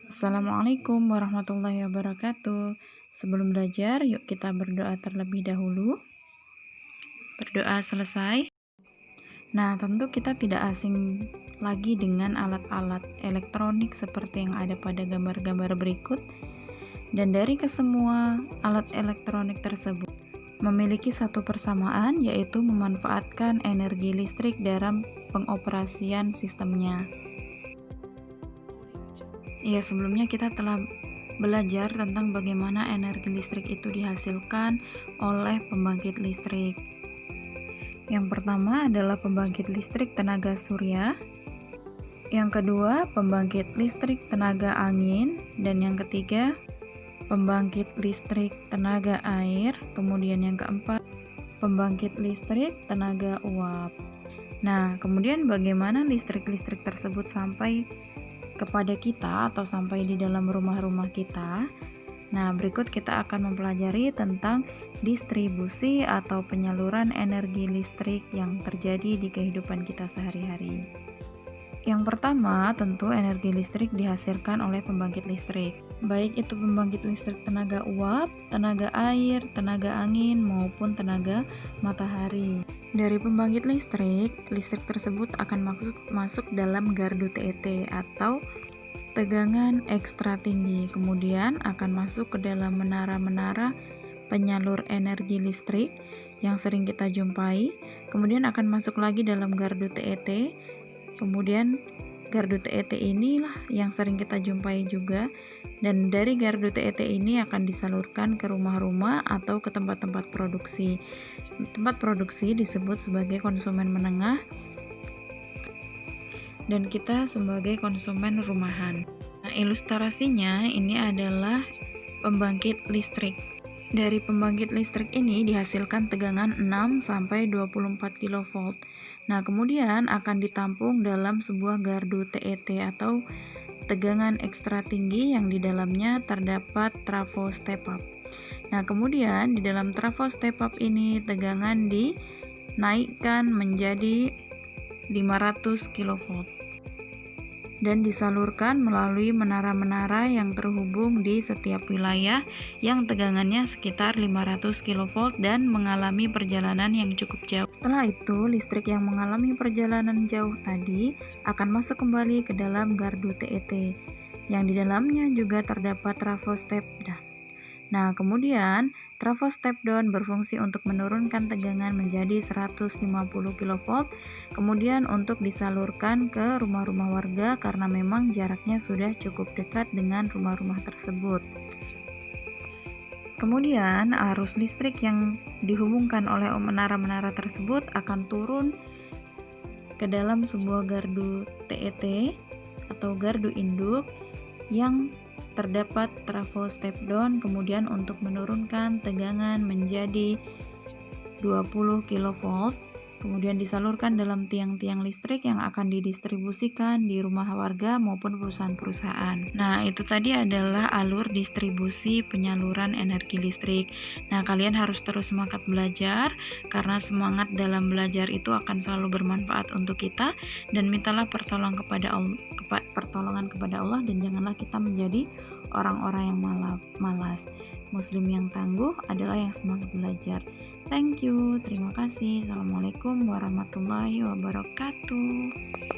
Assalamualaikum warahmatullahi wabarakatuh. Sebelum belajar, yuk kita berdoa terlebih dahulu. Berdoa selesai. Nah, tentu kita tidak asing lagi dengan alat-alat elektronik seperti yang ada pada gambar-gambar berikut. Dan dari kesemua alat elektronik tersebut memiliki satu persamaan, yaitu memanfaatkan energi listrik dalam pengoperasian sistemnya. Ya, sebelumnya kita telah belajar tentang bagaimana energi listrik itu dihasilkan oleh pembangkit listrik. Yang pertama adalah pembangkit listrik tenaga surya. Yang kedua, pembangkit listrik tenaga angin. Dan yang ketiga, pembangkit listrik tenaga air. Kemudian yang keempat, pembangkit listrik tenaga uap. Nah, kemudian bagaimana listrik-listrik tersebut sampai kepada kita atau sampai di dalam rumah-rumah kita? Nah, berikut kita akan mempelajari tentang distribusi atau penyaluran energi listrik yang terjadi di kehidupan kita sehari-hari. Yang pertama, tentu energi listrik dihasilkan oleh pembangkit listrik. Baik itu pembangkit listrik tenaga uap, tenaga air, tenaga angin, maupun tenaga matahari. Dari pembangkit listrik tersebut akan masuk dalam gardu TET atau tegangan ekstra tinggi. Kemudian akan masuk ke dalam menara-menara penyalur energi listrik yang sering kita jumpai. Kemudian akan masuk lagi dalam gardu TET. Kemudian gardu TET inilah yang sering kita jumpai juga, dan dari gardu TET ini akan disalurkan ke rumah-rumah atau ke tempat-tempat produksi. Tempat produksi disebut sebagai konsumen menengah dan kita sebagai konsumen rumahan. Nah, ilustrasinya ini adalah pembangkit listrik. Dari pembangkit listrik ini dihasilkan tegangan 6 sampai 24 kV. Nah, kemudian akan ditampung dalam sebuah gardu TET atau tegangan ekstra tinggi yang di dalamnya terdapat trafo step up. Nah, kemudian di dalam trafo step up ini tegangan dinaikkan menjadi 500 kV dan disalurkan melalui menara-menara yang terhubung di setiap wilayah yang tegangannya sekitar 500 kV dan mengalami perjalanan yang cukup jauh. Setelah itu, listrik yang mengalami perjalanan jauh tadi akan masuk kembali ke dalam gardu TET yang di dalamnya juga terdapat trafo step down. Nah, kemudian trafo step down berfungsi untuk menurunkan tegangan menjadi 150 kV, kemudian untuk disalurkan ke rumah-rumah warga karena memang jaraknya sudah cukup dekat dengan rumah-rumah tersebut. Kemudian arus listrik yang dihubungkan oleh menara-menara tersebut akan turun ke dalam sebuah gardu TET atau gardu induk yang terdapat trafo step down, kemudian untuk menurunkan tegangan menjadi 20 kV, kemudian disalurkan dalam tiang-tiang listrik yang akan didistribusikan di rumah warga maupun perusahaan-perusahaan. Nah, itu tadi adalah alur distribusi penyaluran energi listrik. Nah, kalian harus terus semangat belajar karena semangat dalam belajar itu akan selalu bermanfaat untuk kita, dan mintalah pertolongan kepada Allah dan janganlah kita menjadi orang-orang yang malas. Muslim yang tangguh adalah yang semangat belajar. Thank you, terima kasih. Assalamualaikum warahmatullahi wabarakatuh.